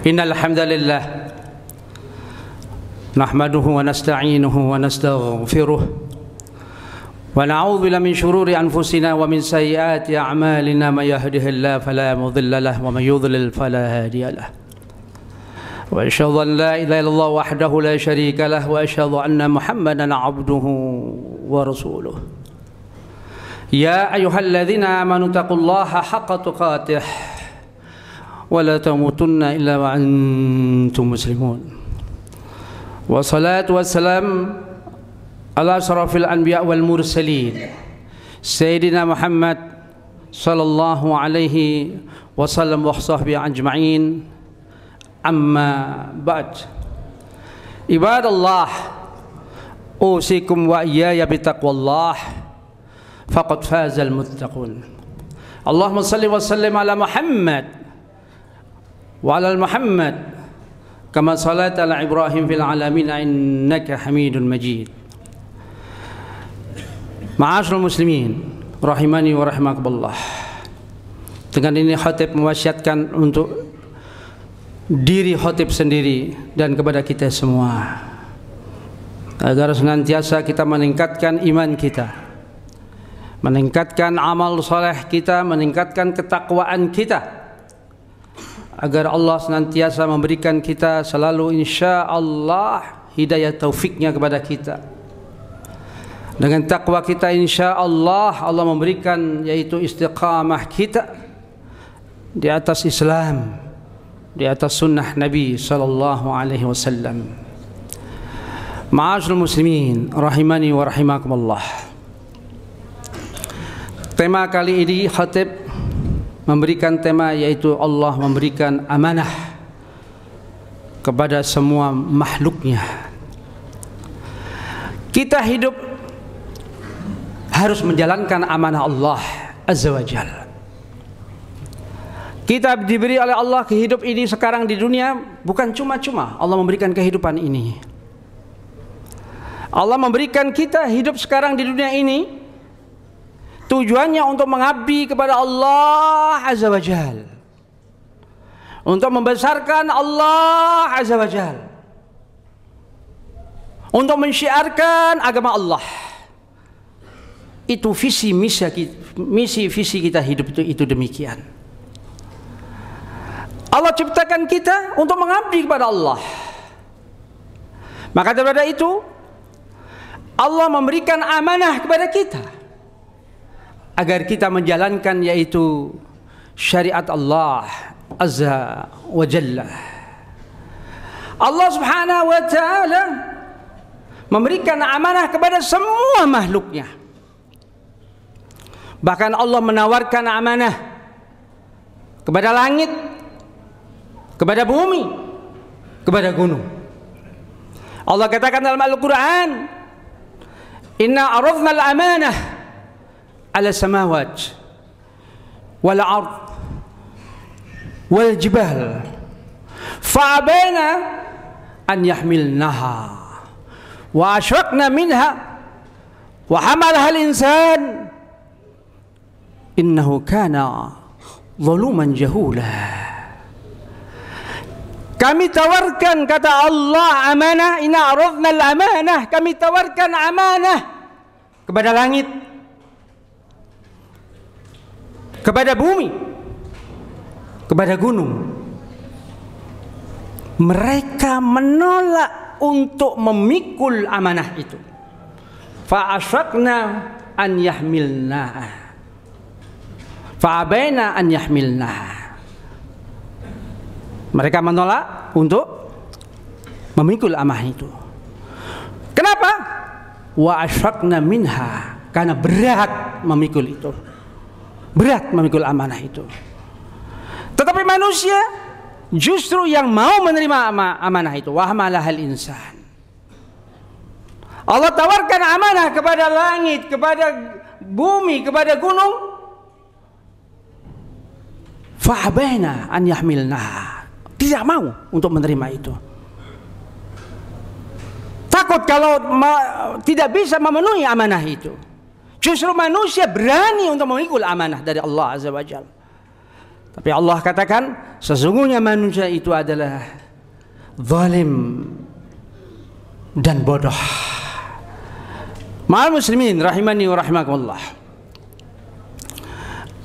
Innal hamdalillah nahmaduhu wa nasta'inuhu wa nastaghfiruh wa na'udzu billahi min shururi anfusina wa min sayyiati a'malina may yahdihillahu fala mudilla lahu wa may yudlil fala hadiya lahu wa asyhadu an la ilaha illallah wahdahu la syarika lahu wa asyhadu anna Muhammadan 'abduhu wa rasuluh. Ya ayyuhalladzina amanu taqullaha haqqa tuqatih wa la tamutunna illa wa antum muslimun. Wa salatu wassalam ala asrafil anbiya wal mursalin sayyidina Muhammad sallallahu alaihi wasallam wa sahbihi ajma'in. Amma ba'd. Ibadallah, usikum wa iyaya bitaqwallah faqad fazal muttaqun. Allahumma salli wa sallim ala Muhammad wa ala Muhammad kama salaita ala Ibrahim fil alamin innaka Hamidun Majid. Ma'asyiral muslimin rahimani wa rahimakumullah. Dengan ini khatib mewasiatkan untuk diri khatib sendiri dan kepada kita semua agar senantiasa kita meningkatkan iman kita, meningkatkan amal soleh kita, meningkatkan ketakwaan kita, agar Allah senantiasa memberikan kita selalu insya Allah hidayah taufiknya kepada kita. Dengan takwa kita insya Allah Allah memberikan yaitu istiqamah kita di atas Islam, di atas sunnah Nabi sallallahu alaihi wasallam. Ma'asyiral muslimin rahimani wa rahimakumullah. Tema kali ini khatib memberikan tema yaitu Allah memberikan amanah kepada semua makhluknya. Kita hidup harus menjalankan amanah Allah azza wa jalla. Kita diberi oleh Allah kehidupan ini sekarang di dunia bukan cuma-cuma Allah memberikan kehidupan ini. Allah memberikan kita hidup sekarang di dunia ini tujuannya untuk mengabdi kepada Allah azza wa jalla, untuk membesarkan Allah azza wa jalla, untuk mensyiarkan agama Allah. Itu visi misi kita hidup itu demikian. Allah ciptakan kita untuk mengabdi kepada Allah. Maka daripada itu Allah memberikan amanah kepada kita agar kita menjalankan yaitu syariat Allah azza wa jalla. Allah subhanahu wa ta'ala memberikan amanah kepada semua makhluknya. Bahkan Allah menawarkan amanah kepada langit, kepada bumi, kepada gunung. Allah katakan dalam Al-Quran, Inna aradna al-amanah ala samawat wal ard wal jibal fa'abaina an yahmilnaha wa ashraqna minha wa hamalaha al-insan innahu kana zaluman jahula. Kami tawarkan, kata Allah, amanah, inna aradna al-amanah, kami tawarkan amanah kepada langit, kepada bumi, kepada gunung. Mereka menolak untuk memikul amanah itu. Fa asyaqna an yahmilnaha, fa abaina an yahmilnaha. Mereka menolak untuk memikul amanah itu. Kenapa? Wa asyaqna minha, karena berat memikul itu. Berat memikul amanah itu. Tetapi manusia justru yang mau menerima amanah itu. Wa hamalahal insan. Allah tawarkan amanah kepada langit, kepada bumi, kepada gunung. Fa abaina an yahmilnaha. Tidak mau untuk menerima itu. Takut kalau tidak bisa memenuhi amanah itu. Justru manusia berani untuk memikul amanah dari Allah Azza wa Jalla. Tapi Allah katakan sesungguhnya manusia itu adalah zalim dan bodoh. Ma'al muslimin rahimani wa rahimakumullah.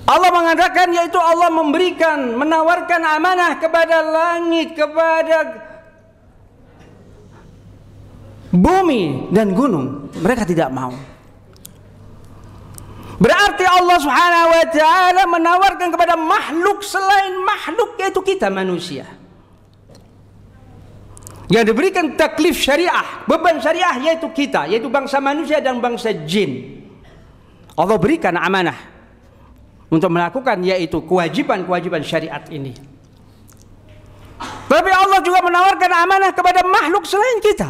Allah mengatakan yaitu Allah memberikan, menawarkan amanah kepada langit, kepada bumi dan gunung. Mereka tidak mau. Berarti Allah Subhanahu wa taala menawarkan kepada makhluk selain makhluk, yaitu kita manusia, yang diberikan taklif syariah, beban syariah, yaitu kita, yaitu bangsa manusia dan bangsa jin. Allah berikan amanah untuk melakukan yaitu kewajiban-kewajiban syariat ini. Tapi Allah juga menawarkan amanah kepada makhluk selain kita.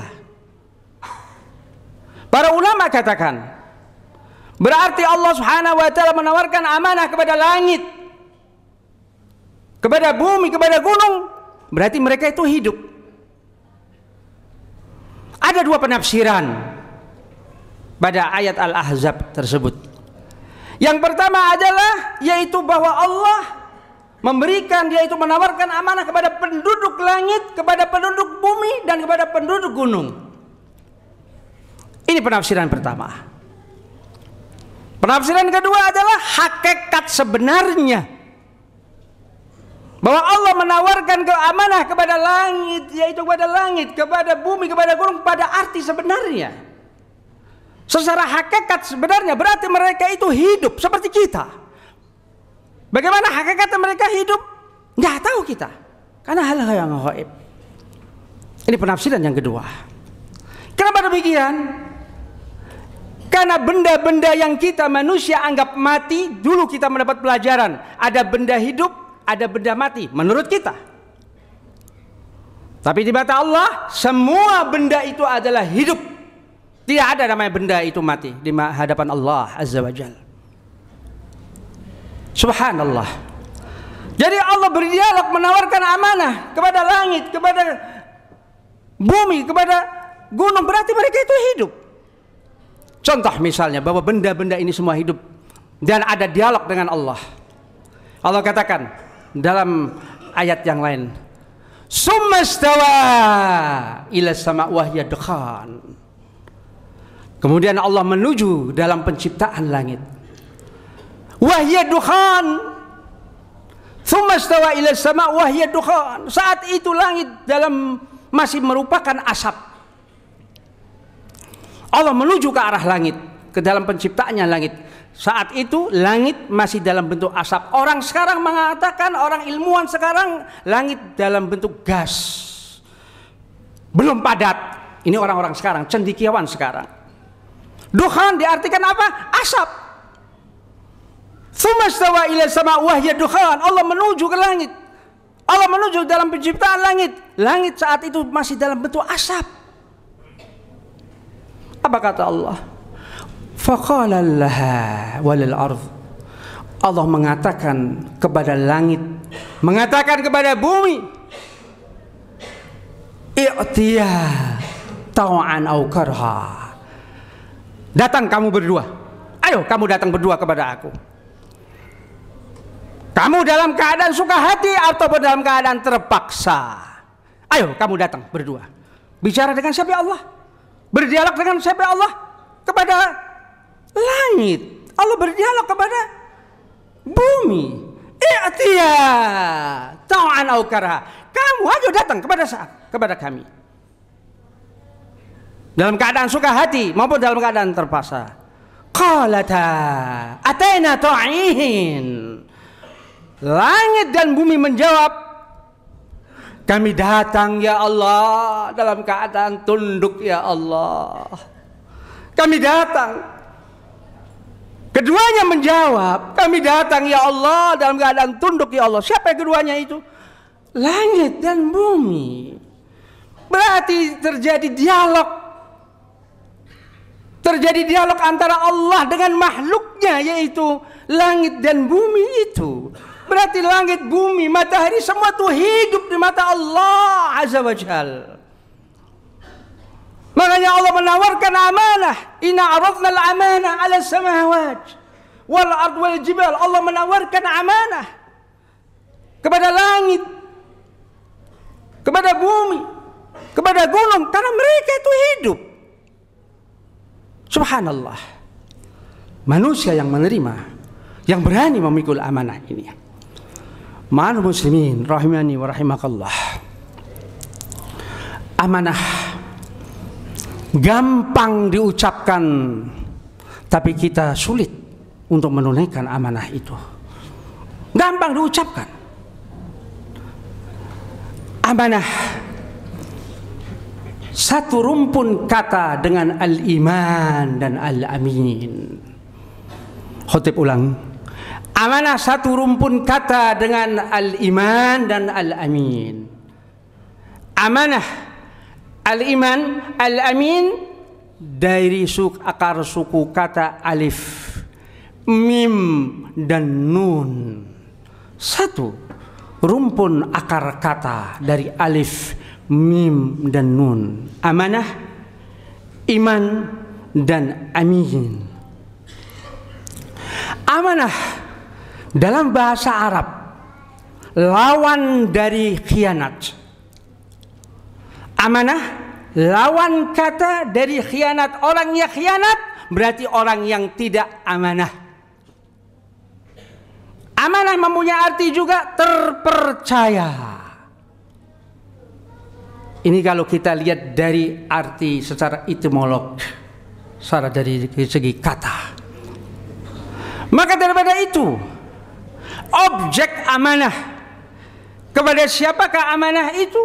Para ulama katakan berarti Allah Subhanahu wa taala menawarkan amanah kepada langit, kepada bumi, kepada gunung, berarti mereka itu hidup. Ada dua penafsiran pada ayat Al-Ahzab tersebut. Yang pertama adalah yaitu bahwa Allah memberikan, yaitu menawarkan amanah kepada penduduk langit, kepada penduduk bumi, dan kepada penduduk gunung. Ini penafsiran pertama. Penafsiran kedua adalah hakikat sebenarnya, bahwa Allah menawarkan amanah kepada langit, yaitu kepada langit, kepada bumi, kepada gunung, pada arti sebenarnya. Secara hakikat sebenarnya berarti mereka itu hidup seperti kita. Bagaimana hakikat mereka hidup? Nggak tahu kita, karena hal-hal yang gaib. Ini penafsiran yang kedua. Kenapa demikian? Karena benda-benda yang kita manusia anggap mati, dulu kita mendapat pelajaran, ada benda hidup, ada benda mati, menurut kita. Tapi di mata Allah, semua benda itu adalah hidup. Tidak ada namanya benda itu mati di hadapan Allah Azza wa Jalla. Subhanallah. Jadi Allah berdialog, menawarkan amanah kepada langit, kepada bumi, kepada gunung, berarti mereka itu hidup. Contoh misalnya bahwa benda-benda ini semua hidup dan ada dialog dengan Allah. Allah katakan dalam ayat yang lain, "Summastawa ila sama' wa hiya dukhan." Kemudian Allah menuju dalam penciptaan langit. Wa hiya dukhan. Summastawa ila sama' wa hiya dukhan. Saat itu langit dalam masih merupakan asap. Allah menuju ke arah langit, ke dalam penciptaannya langit. Saat itu langit masih dalam bentuk asap. Orang sekarang mengatakan, orang ilmuwan sekarang, langit dalam bentuk gas, belum padat. Ini orang-orang sekarang, cendekiawan sekarang. Dukhan diartikan apa? Asap. Tsumastawa ila sama' wa hiya dukhan. Allah menuju ke langit. Allah menuju dalam penciptaan langit. Langit saat itu masih dalam bentuk asap. Apa kata Allah? Faqala laha walil ardh. Allah mengatakan kepada langit, mengatakan kepada bumi, i'tiya taw'an aw karha. Datang kamu berdua. Ayo kamu datang berdua kepada aku. Kamu dalam keadaan suka hati atau dalam keadaan terpaksa. Ayo kamu datang berdua. Bicara dengan siapa Allah? Berdialog dengan siapa Allah? Kepada langit. Allah berdialog kepada bumi. I'tiya ta'an aw karha. Kamu ayo datang kepada kami. Dalam keadaan suka hati maupun dalam keadaan terpaksa. Qalata ataina ta'ihin. Langit dan bumi menjawab, kami datang ya Allah dalam keadaan tunduk ya Allah. Kami datang. Keduanya menjawab, kami datang ya Allah dalam keadaan tunduk ya Allah. Siapa keduanya itu? Langit dan bumi. Berarti terjadi dialog. Terjadi dialog antara Allah dengan makhluknya, yaitu langit dan bumi itu. Berarti langit, bumi, matahari semua itu hidup di mata Allah Azza wa Jal. Makanya Allah menawarkan amanah. Inna aradna al-amanah ala samawat wal ard wal jibal. Allah menawarkan amanah kepada langit, kepada bumi, kepada gunung, karena mereka itu hidup. Subhanallah. Manusia yang menerima, yang berani memikul amanah ini. Ma'al muslimin rahimani wa rahimakallah. Amanah gampang diucapkan, tapi kita sulit untuk menunaikan amanah itu. Gampang diucapkan. Amanah satu rumpun kata dengan al-iman dan al-amin. Khotib ulang. Amanah satu rumpun kata dengan al-iman dan al-amin. Amanah, al-iman, al-amin dari akar suku kata alif, mim dan nun. Satu rumpun akar kata dari alif, mim dan nun. Amanah, iman dan amin. Amanah dalam bahasa Arab lawan dari khianat. Amanah lawan kata dari khianat. Orang yang khianat berarti orang yang tidak amanah. Amanah mempunyai arti juga terpercaya. Ini kalau kita lihat dari arti secara etimolog, secara dari segi kata. Maka daripada itu, objek amanah, kepada siapakah amanah itu?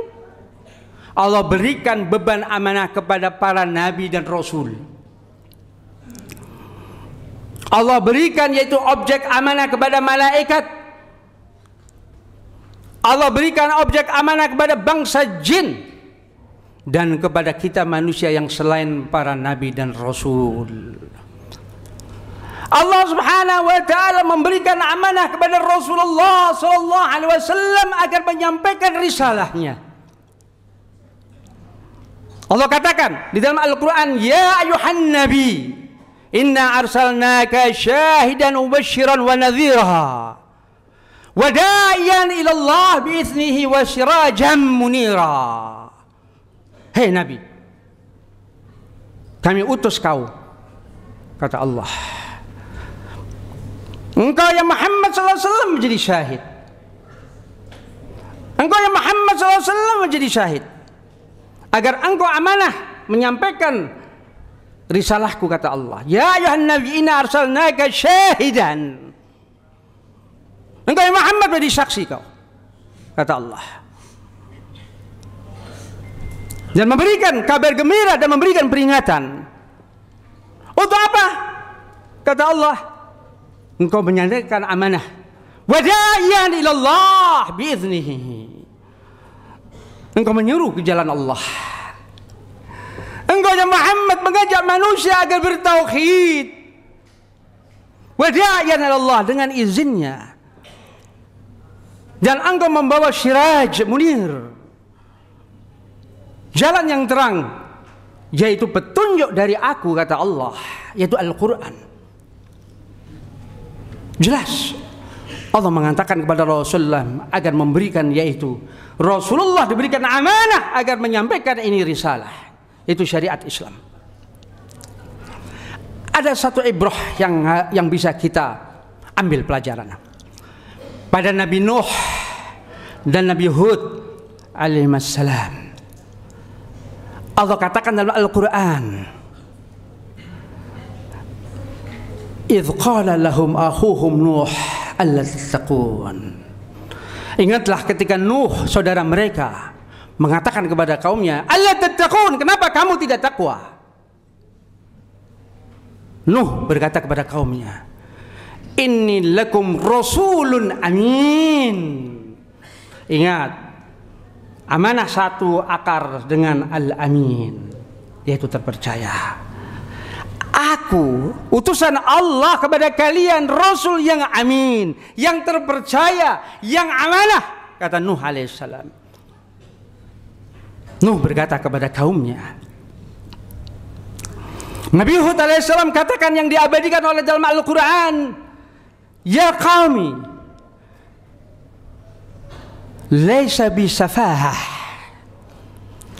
Allah berikan beban amanah kepada para nabi dan rasul. Allah berikan yaitu objek amanah kepada malaikat. Allah berikan objek amanah kepada bangsa jin dan kepada kita manusia yang selain para nabi dan rasul. Allah Subhanahu wa taala memberikan amanah kepada Rasulullah sallallahu alaihi wasallam agar menyampaikan risalahnya. Allah katakan di dalam Al-Qur'an, "Ya ayuhan nabi, inna arsalnaka syahidan wa mubasysyiran wa nadhira wa da'iyan ila Allah bi itsnihi wa sirajan munira." Hei Nabi, kami utus kau, kata Allah. Engkau ya Muhammad SAW menjadi syahid. Engkau ya Muhammad SAW menjadi syahid. Agar engkau amanah menyampaikan risalahku, kata Allah. Ya ayuhan nabi inna arsalnaka syahidan. Engkau ya Muhammad menjadi saksi kau, kata Allah. Dan memberikan kabar gembira dan memberikan peringatan. Untuk apa? Kata Allah, engkau menyampaikan amanah. Wada'iyan ilallah biiznihi. Engkau menyuruh ke jalan Allah. Engkau ya Muhammad mengajak manusia agar bertauhid. Wada'iyan ilallah, dengan izinnya. Dan engkau membawa siraj munir, jalan yang terang, yaitu petunjuk dari aku, kata Allah, yaitu Al-Quran. Jelas Allah mengatakan kepada Rasulullah agar memberikan, yaitu Rasulullah diberikan amanah agar menyampaikan ini risalah, itu syariat Islam. Ada satu ibrah yang bisa kita ambil pelajaran pada Nabi Nuh dan Nabi Hud alaihissalam. Allah katakan dalam Al-Quran, idh qala lahum akhuhum Nuh alla tattaqun. Ingatlah ketika Nuh, saudara mereka, mengatakan kepada kaumnya, alla tattaqun, kenapa kamu tidak takwa? Nuh berkata kepada kaumnya, inni lakum rasulun amin. Ingat, amanah satu akar dengan al-amin, yaitu terpercaya. Aku utusan Allah kepada kalian, Rasul yang amin, yang terpercaya, yang amanah, kata Nuh alaihissalam. Nuh berkata kepada kaumnya. Nabi Hud alaihissalam katakan yang diabadikan oleh dalam Al-Quran, ya qaumi laisa bisafahah.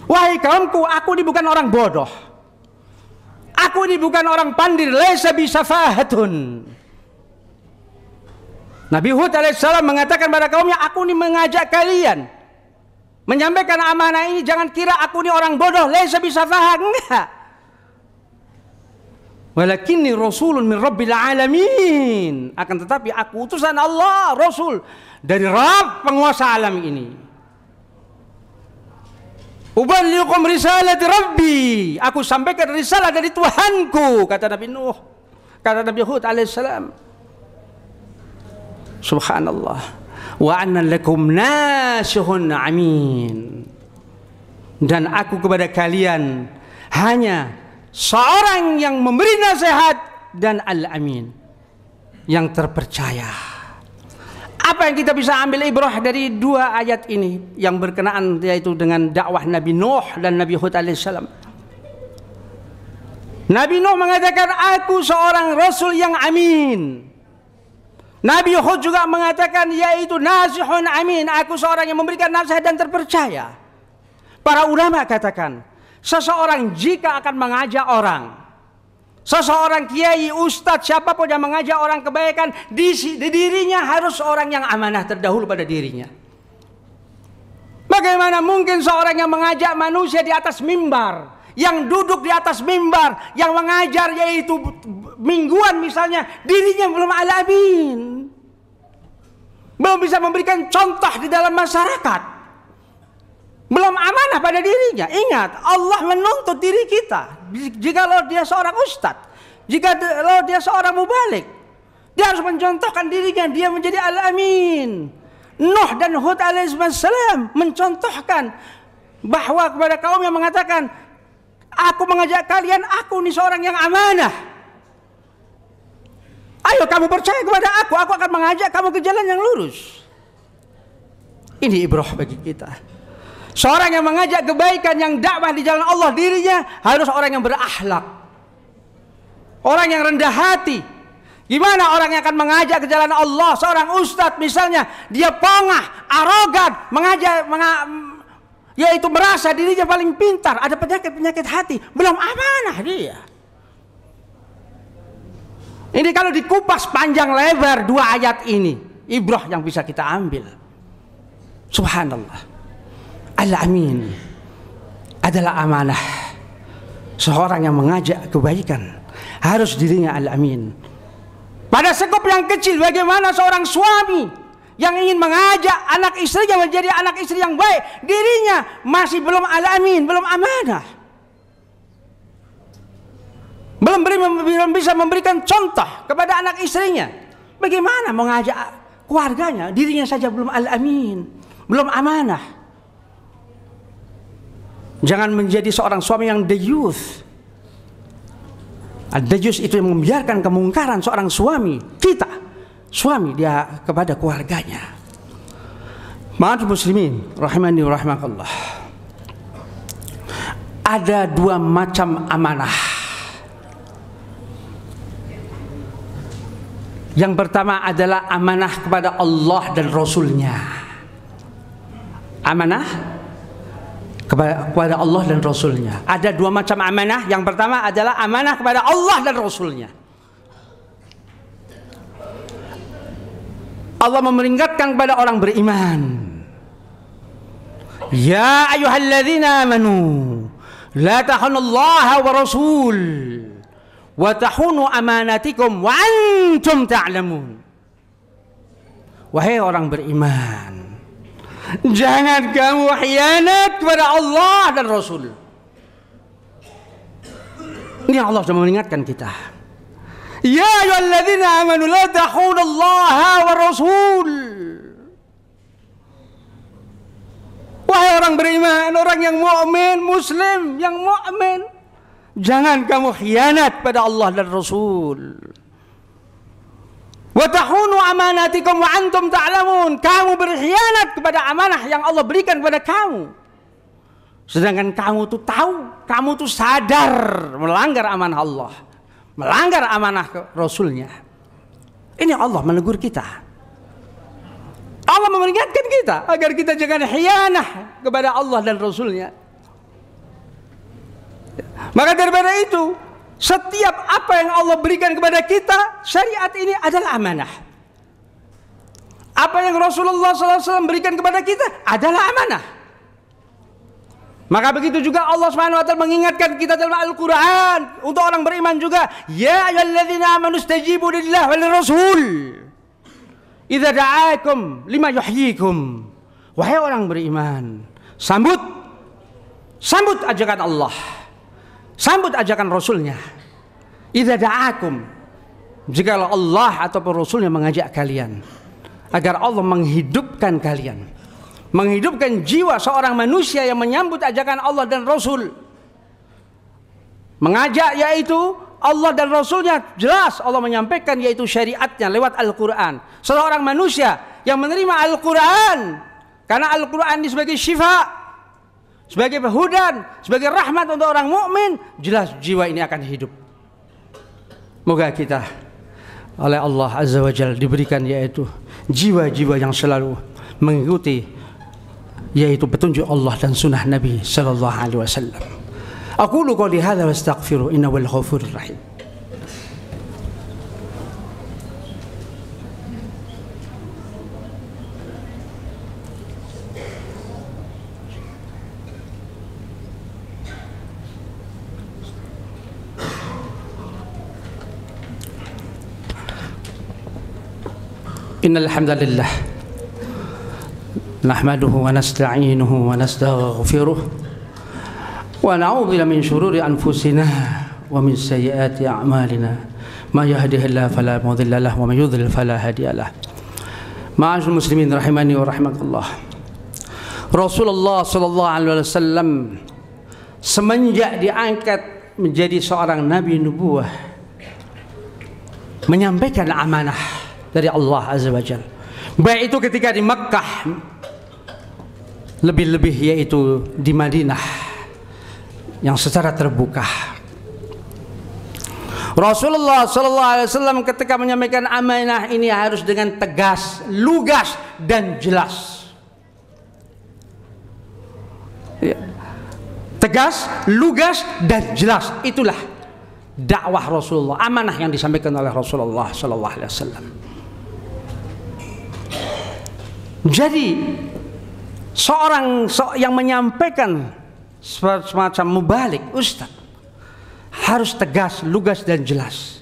Wahai kaumku, aku ini bukan orang bodoh. Aku ini bukan orang pandir, laisa bisafahatun. Nabi Hud alaihissalam mengatakan pada kaumnya, aku ini mengajak kalian menyampaikan amanah ini, jangan kira aku ini orang bodoh, laisa bisafahah, enggak. Walakinni rasulun min rabbil alamin. Akan tetapi aku utusan Allah, rasul dari Rabb penguasa alam ini. Uballighukum risalati rabbi. Aku sampaikan risalah dari Tuhanku, kata Nabi Nuh, kata Nabi Hud alaihissalam. Subhanallah. Wa anna lakum nasihun amin. Dan aku kepada kalian hanya seorang yang memberi nasihat dan al-amin, yang terpercaya. Apa yang kita bisa ambil ibrah dari dua ayat ini yang berkenaan yaitu dengan dakwah Nabi Nuh dan Nabi Hud alaihissalam? Nabi Nuh mengatakan, aku seorang rasul yang amin. Nabi Hud juga mengatakan, yaitu nasihun amin, aku seorang yang memberikan nasihat dan terpercaya. Para ulama katakan, seseorang jika akan mengajak orang, seseorang kiai, ustadz, siapapun yang mengajak orang kebaikan, di dirinya harus orang yang amanah terdahulu pada dirinya. Bagaimana mungkin seorang yang mengajak manusia di atas mimbar, yang duduk di atas mimbar, yang mengajar yaitu mingguan misalnya, dirinya belum al-amin, belum bisa memberikan contoh di dalam masyarakat, belum amanah pada dirinya. Ingat, Allah menuntut diri kita. Jikalau dia seorang ustadz, jikalau dia seorang mubalik, dia harus mencontohkan dirinya, dia menjadi al-amin. Nuh dan Hud alaihissalam mencontohkan bahwa kepada kaum yang mengatakan, aku mengajak kalian, aku ini seorang yang amanah. Ayo kamu percaya kepada aku akan mengajak kamu ke jalan yang lurus. Ini ibrah bagi kita. Seorang yang mengajak kebaikan, yang dakwah di jalan Allah, dirinya harus orang yang berakhlak, orang yang rendah hati. Gimana orang yang akan mengajak ke jalan Allah? Seorang ustadz misalnya, dia pongah, arogan, yaitu merasa dirinya paling pintar, ada penyakit hati, belum amanah dia. Ini kalau dikupas panjang lebar dua ayat ini, ibrah yang bisa kita ambil. Subhanallah. Al-amin adalah amanah. Seorang yang mengajak kebaikan harus dirinya al-amin. Pada sekup yang kecil, bagaimana seorang suami yang ingin mengajak anak istrinya menjadi anak istri yang baik, dirinya masih belum al-amin, belum amanah, belum bisa memberikan contoh kepada anak istrinya. Bagaimana mengajak keluarganya, dirinya saja belum al-amin, belum amanah. Jangan menjadi seorang suami yang dayuth. Ad-dayuth itu yang membiarkan kemungkaran seorang suami kita, suami dia kepada keluarganya. Ma'asyiral muslimin rahimani wa rahimakallah. Ada dua macam amanah. Yang pertama adalah amanah kepada Allah dan Rasulnya. Amanah kepada Allah dan Rasulnya. Ada dua macam amanah. Yang pertama adalah amanah kepada Allah dan Rasulnya. Allah memperingatkan kepada orang beriman, ya ayyuhalladzina amanu la takhunu-Allaha wa rasul wa tahunu amanatikum wa antum ta'lamun. Wahai orang beriman, jangan kamu khianat kepada Allah dan Rasul. Ini Allah sudah mengingatkan kita. Ya ayyuhalladzina amanu la takhunu-Allaha wa rasul. Wahai orang beriman, orang yang mukmin, muslim yang mukmin, jangan kamu khianat pada Allah dan Rasul. Wa tahunu amanatikum wa antum ta'lamun. Kamu berkhianat kepada amanah yang Allah berikan kepada kamu, sedangkan kamu tuh tahu, kamu tuh sadar melanggar amanah Allah, melanggar amanah Rasulnya. Ini Allah menegur kita. Allah memperingatkan kita agar kita jangan khianah kepada Allah dan Rasulnya. Maka daripada itu, setiap apa yang Allah berikan kepada kita, syariat ini adalah amanah. Apa yang Rasulullah SAW berikan kepada kita adalah amanah. Maka begitu juga Allah Subhanahu wa taala mengingatkan kita dalam Al-Qur'an untuk orang beriman juga, ya ayyuhalladzina amanu istajibu lillahi wal rasul idza da'akum lima yuhyikum. Wahai orang beriman, sambut ajakan Allah, sambut ajakan Rasulnya. Idza da'akum, jikalau Allah ataupun Rasulnya mengajak kalian agar Allah menghidupkan kalian, menghidupkan jiwa seorang manusia yang menyambut ajakan Allah dan Rasul. Mengajak yaitu Allah dan Rasulnya, jelas Allah menyampaikan yaitu syariatnya lewat Al-Quran. Seorang manusia yang menerima Al-Quran, karena Al-Quran ini sebagai syifa, sebagai hudan, sebagai rahmat untuk orang mukmin, jelas jiwa ini akan hidup. Moga kita oleh Allah Azza wa Jalla diberikan yaitu jiwa-jiwa yang selalu mengikuti yaitu petunjuk Allah dan sunnah Nabi sallallahu alaihi wasallam. Aqulu qouli hadza wa astaghfiru innahu wal ghafurur rahim. Innal hamdalillah nahmaduhu wa nasta'inuhu wa nastaghfiruh wa na'udzu billahi min shururi anfusina wa min sayyiati a'malina may yahdihillahu fala mudilla lahu wa may yudlil fala hadiya lahu. Ma'asyiral muslimin rahimani wa rahimakumullah. Rasulullah sallallahu alaihi wasallam semenjak diangkat menjadi seorang nabi nubuwah menyampaikan amanah dari Allah Azza wa Jalla. Baik itu ketika di Makkah, lebih-lebih yaitu di Madinah yang secara terbuka. Rasulullah sallallahu alaihi wasallam ketika menyampaikan amanah ini harus dengan tegas, lugas dan jelas. Ya. Tegas, lugas dan jelas, itulah dakwah Rasulullah, amanah yang disampaikan oleh Rasulullah sallallahu alaihi wasallam. Jadi seorang yang menyampaikan semacam mubalik, ustaz, harus tegas, lugas dan jelas.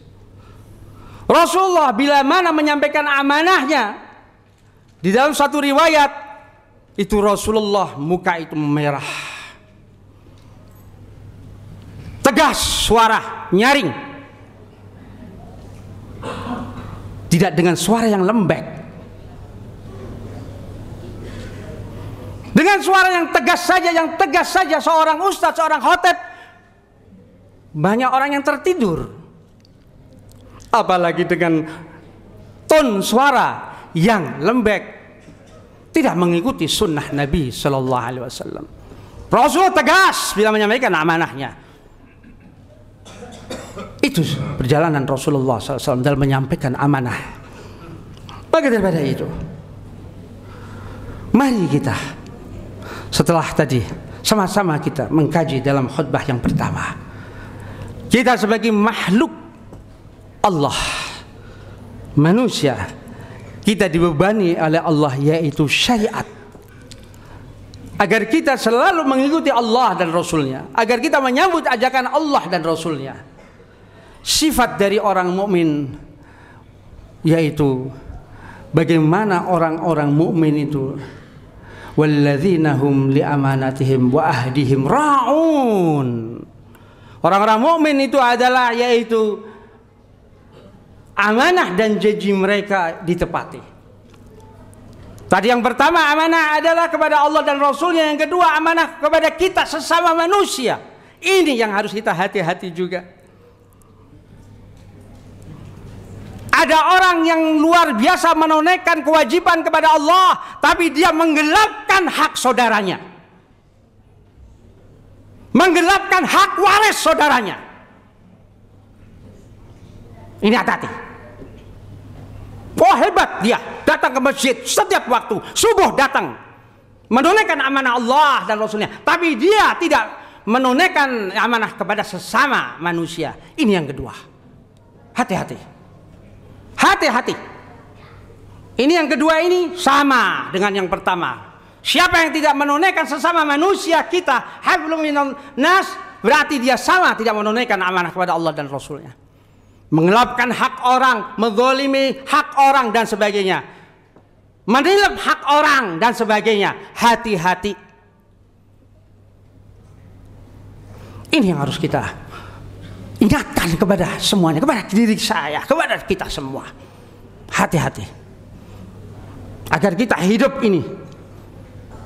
Rasulullah bila mana menyampaikan amanahnya, di dalam satu riwayat itu Rasulullah muka itu memerah, tegas suara, nyaring, tidak dengan suara yang lembek. Dengan suara yang tegas saja seorang ustadz, seorang khotib, banyak orang yang tertidur. Apalagi dengan ton suara yang lembek, tidak mengikuti sunnah Nabi Sallallahu Alaihi Wasallam. Rasulullah tegas bila menyampaikan amanahnya. Itu perjalanan Rasulullah SAW dalam menyampaikan amanah. Bagi daripada itu, mari kita setelah tadi sama-sama kita mengkaji dalam khutbah yang pertama, kita sebagai makhluk Allah, manusia, kita dibebani oleh Allah yaitu syariat, agar kita selalu mengikuti Allah dan Rasulnya, agar kita menyambut ajakan Allah dan Rasulnya. Sifat dari orang mukmin yaitu bagaimana orang-orang mukmin itu, walladzina hum li amanatihim wa ahdihim ra'un. Orang-orang mukmin itu adalah yaitu amanah dan janji mereka ditepati. Tadi yang pertama amanah adalah kepada Allah dan Rasulnya, yang kedua amanah kepada kita sesama manusia. Ini yang harus kita hati-hati juga. Ada orang yang luar biasa menunaikan kewajiban kepada Allah, tapi dia menggelapkan hak saudaranya, menggelapkan hak waris saudaranya. Ini hati-hati. Oh hebat dia, datang ke masjid setiap waktu, subuh datang, menunaikan amanah Allah dan Rasulnya. Tapi dia tidak menunaikan amanah kepada sesama manusia. Ini yang kedua. Hati-hati. Hati-hati. Ini yang kedua ini sama dengan yang pertama. Siapa yang tidak menunaikan sesama manusia kita, hablum minan nas, berarti dia sama tidak menunaikan amanah kepada Allah dan Rasulnya. Mengelapkan hak orang, menzalimi hak orang dan sebagainya, menilap hak orang dan sebagainya. Hati-hati. Ini yang harus kita ingatkan kepada semuanya, kepada diri saya, kepada kita semua. Hati-hati. Agar kita hidup ini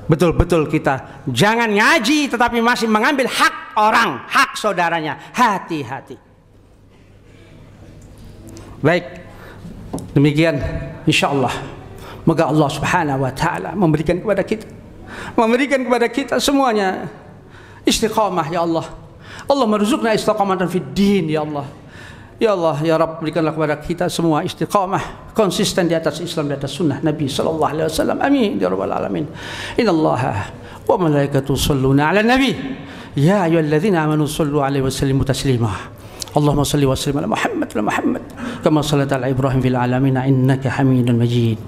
betul-betul kita jangan ngaji tetapi masih mengambil hak orang, hak saudaranya. Hati-hati. Baik, demikian insyaallah. Moga Allah Subhanahu wa taala memberikan kepada kita semuanya istiqamah ya Allah. Allah merzukna istiqamatan fid din ya Allah. Ya Allah, ya Rabb, berikanlah kepada kita semua istiqamah, konsisten di atas Islam, di atas sunnah Nabi sallallahu alaihi wasallam. Amin ya rabbal alamin. Innallaha wa malaikatahu yusholluna 'alan nabi. Ya ayyuhalladzina amanu shallu 'alaihi wa sallimu taslima. Allahumma salli wa sallim ala Muhammad kama sallaita ala Ibrahim fil alamin innaka Hamidun Majid.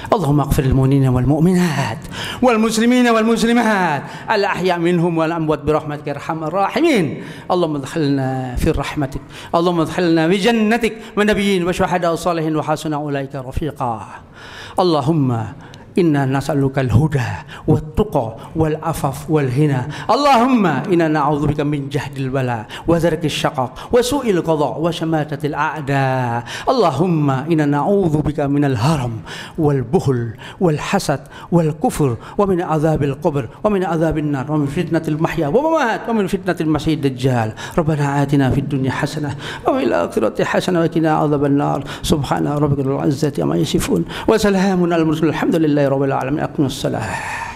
Allahumma ighfir lil mu'minina wal mu'minat wal muslimina wal muslimat al ahya' minhum wal amwat bi rahmatika arhamar rahimin. Allahumma adkhilna fi rahmatik, Allahumma adkhilna bi jannatik wa nabiyyin wa syuhada wa salihin wa hasuna ulaika rafiqa. Allahumma inna nas'aluka al-huda wat-tuqa wal-afaf wal-hina. Allahumma inna na'udzubika min jahdil bala wa dharkis syaqaq wa su'il qada wa syamatatil a'da. Allahumma inna na'udzubika minal haram wal-buhl wal-hasad wal-kufr wa min adzabil qabr wa min adzabin nar wa min fitnatil mahya wa mamat wa min fitnatil masiihid dajjal. Rabbana atina fid dunya hasanah wa fil akhirati hasanah wa qina adzaban nar. Subhana rabbika rabbil izzati amma yasifun wa salamun alal mursalin. Alhamdulillahi rabbil alamin. Aqim as-salah.